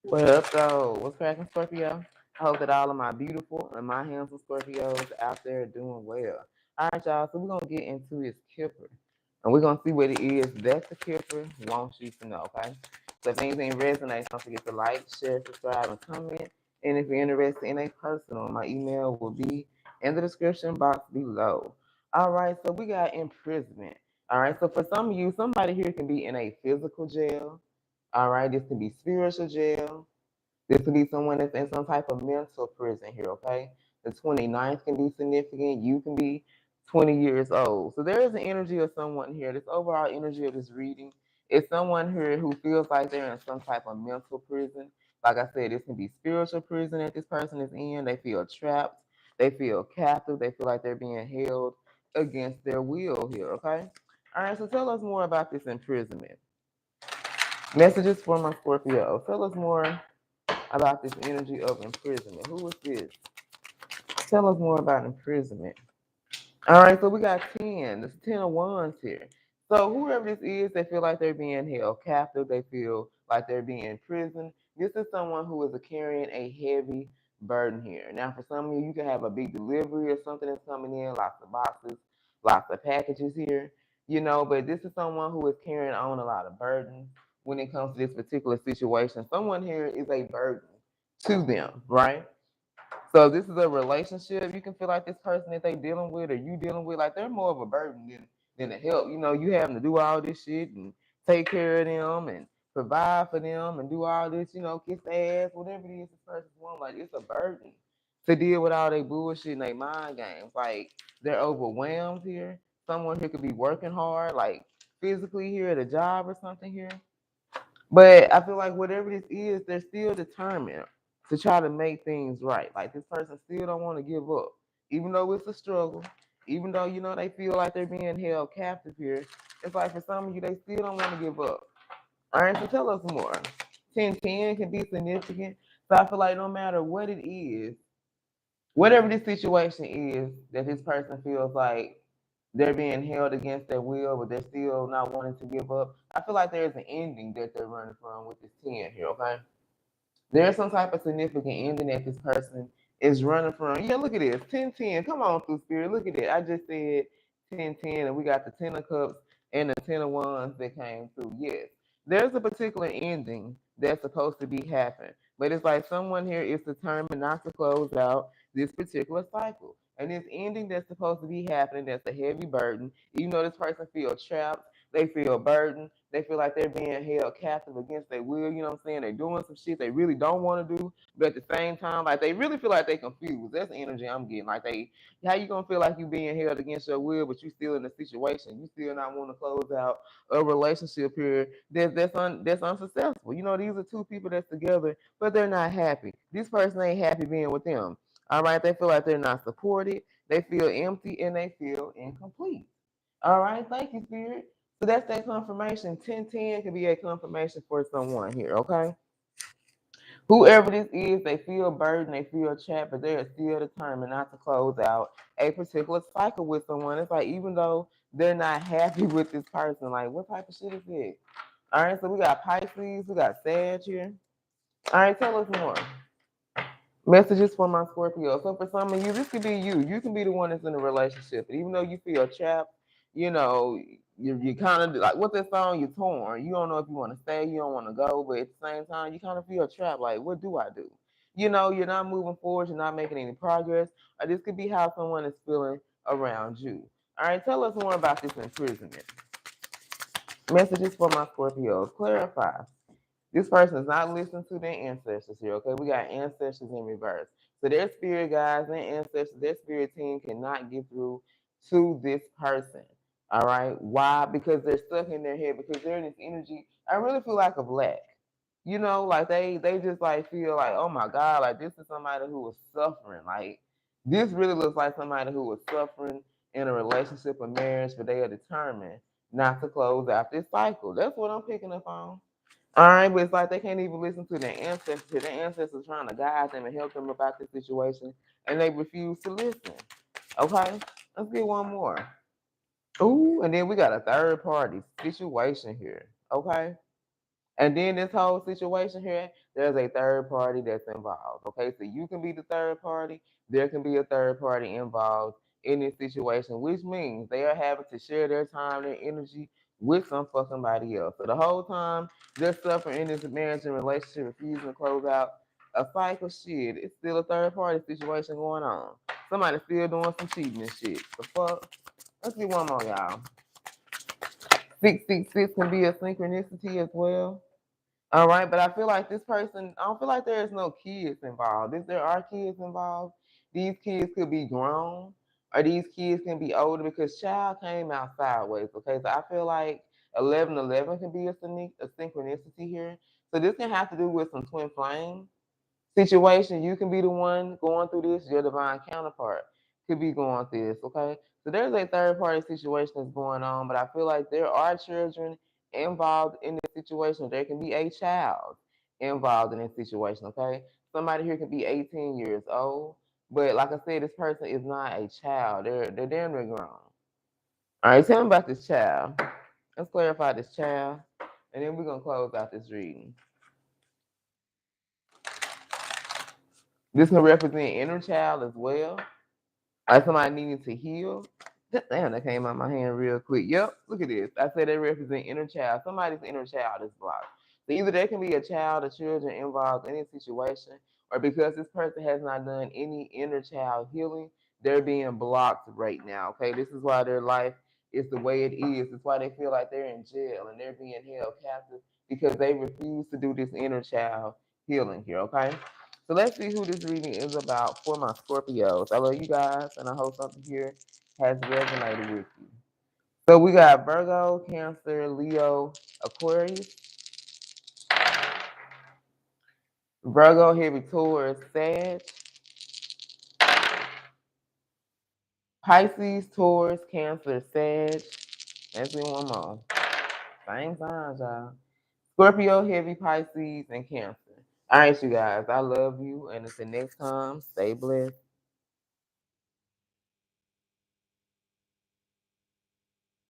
What up, though? What's cracking, Scorpio? I hope that all of my beautiful and my handsome Scorpios out there are doing well. All right, y'all. So we're gonna get into this Kipper, and we're gonna see what it is that the Kipper wants you to know. Okay. So if anything resonates, don't forget to like, share, subscribe, and comment. And if you're interested in a personal, my email will be in the description box below. All right. So we got imprisonment. All right. So for some of you, somebody here can be in a physical jail. All right, this could be spiritual jail. This could be someone that's in some type of mental prison here, okay? The 29th can be significant. You can be 20 years old. So there is an energy of someone here. This overall energy of this reading is someone here who feels like they're in some type of mental prison. Like I said, this can be spiritual prison that this person is in. They feel trapped. They feel captive. They feel like they're being held against their will here, okay? All right, so tell us more about this imprisonment. Messages for my Scorpio. Tell us more about this energy of imprisonment. Who is this? Tell us more about imprisonment. All right, so we got 10. There's 10 of wands here. So whoever this is, they feel like they're being held captive. They feel like they're being imprisoned. This is someone who is carrying a heavy burden here. Now, for some of you, you can have a big delivery or something that's coming in, lots of boxes, lots of packages here, but this is someone who is carrying on a lot of burden when it comes to this particular situation. Someone here is a burden to them, right? So this is a relationship. You can feel like this person that they dealing with or you dealing with, like they're more of a burden than a help. You having to do all this shit and take care of them and provide for them and do all this, kiss their ass, whatever it is this person's want. Like it's a burden to deal with all their bullshit and their mind games. Like they're overwhelmed here. Someone here could be working hard, like physically here at a job or something here. But I feel like whatever this is, they're still determined to try to make things right. Like this person still don't want to give up, even though it's a struggle, even though they feel like they're being held captive here. It's like for some of you, they still don't want to give up. All right, so tell us more. 1010 can be significant. So I feel like no matter what it is, whatever this situation is that this person feels like they're being held against their will, but they're still not wanting to give up. I feel like there's an ending that they're running from with this 10 here, okay? There's some type of significant ending that this person is running from. Yeah, look at this. 1010. Come on through spirit. Look at it. I just said 1010, and we got the 10 of cups and the 10 of wands that came through. Yes. There's a particular ending that's supposed to be happening. But it's like someone here is determined not to close out this particular cycle. And this ending that's supposed to be happening, that's a heavy burden. Even though this person feels trapped, they feel burdened. They feel like they're being held captive against their will. You know what I'm saying? They're doing some shit they really don't want to do, but at the same time, like they really feel like they confused. That's the energy I'm getting. Like how you gonna feel like you being held against your will, but you still in a situation. You still not want to close out a relationship here that's unsuccessful. These are two people that's together, but they're not happy. This person ain't happy being with them. All right, they feel like they're not supported. They feel empty and they feel incomplete. All right, thank you, Spirit. So that's that confirmation. 1010 can be a confirmation for someone here, okay? Whoever this is, they feel burdened, they feel trapped, but they are still determined not to close out a particular cycle with someone. It's like even though they're not happy with this person, like what type of shit is this? All right, so we got Pisces, we got Sag here. All right, tell us more. Messages for my Scorpio. So for some of you, this could be you. You can be the one that's in a relationship. And even though you feel trapped, you know, you kind of like what that song, you're torn. You don't know if you want to stay, you don't want to go, but at the same time, you kind of feel trapped. Like, what do I do? You're not moving forward, you're not making any progress. Or this could be how someone is feeling around you. All right, tell us more about this imprisonment. Messages for my Scorpios. Clarify. This person is not listening to their ancestors here, okay? We got ancestors in reverse. So their spirit guides and ancestors, their spirit team cannot get through to this person. All right. Why? Because they're stuck in their head, because they're in this energy. I really feel like of lack. Like they just like feel like, oh my God, like this is somebody who was suffering. Like this really looks like somebody who was suffering in a relationship or marriage, but they are determined not to close out this cycle. That's what I'm picking up on. All right, but it's like they can't even listen to their ancestors. Their ancestors trying to guide them and help them about this situation, and they refuse to listen. Okay, let's get one more. Ooh, and then we got a third party situation here. Okay, and then this whole situation here, there's a third party that's involved. Okay, so you can be the third party. There can be a third party involved in this situation, which means they are having to share their time, their energy with some fucking body else. So the whole time they're suffering in this marriage and relationship, refusing to close out a cycle, shit, it's still a third party situation going on. Somebody still doing some cheating and shit. The fuck? Let's get one more, y'all. 666 can be a synchronicity as well. All right, but I feel like this person, I don't feel like there is no kids involved. If there are kids involved, these kids could be grown or these kids can be older because child came out sideways. Okay, so I feel like 1111 can be a synchronicity here. So this can have to do with some twin flame situation. You can be the one going through this. Your divine counterpart could be going through this. Okay, so there's a third party situation that's going on, but I feel like there are children involved in this situation. There can be a child involved in this situation. Okay, somebody here can be 18 years old, but like I said, this person is not a child. They're damn near grown. All right, tell me about this child. Let's clarify this child, and then we're gonna close out this reading. This can represent inner child as well. Like somebody needing to heal. Damn, that came out my hand real quick. Yep, look at this. I said they represent inner child. Somebody's inner child is blocked. So either there can be a child or children involved in this situation, or because this person has not done any inner child healing, they're being blocked right now. Okay, this is why their life is the way it is. It's why they feel like they're in jail and they're being held captive because they refuse to do this inner child healing here. Okay. So let's see who this reading is about for my Scorpios. I love you guys, and I hope something here has resonated with you. So we got Virgo, Cancer, Leo, Aquarius, Virgo, Heavy Taurus, Sag, Pisces, Taurus, Cancer, Sag. Let's see one more. Same signs, y'all. Scorpio, Heavy, Pisces, and Cancer. All right, you guys. I love you, and until next time, stay blessed.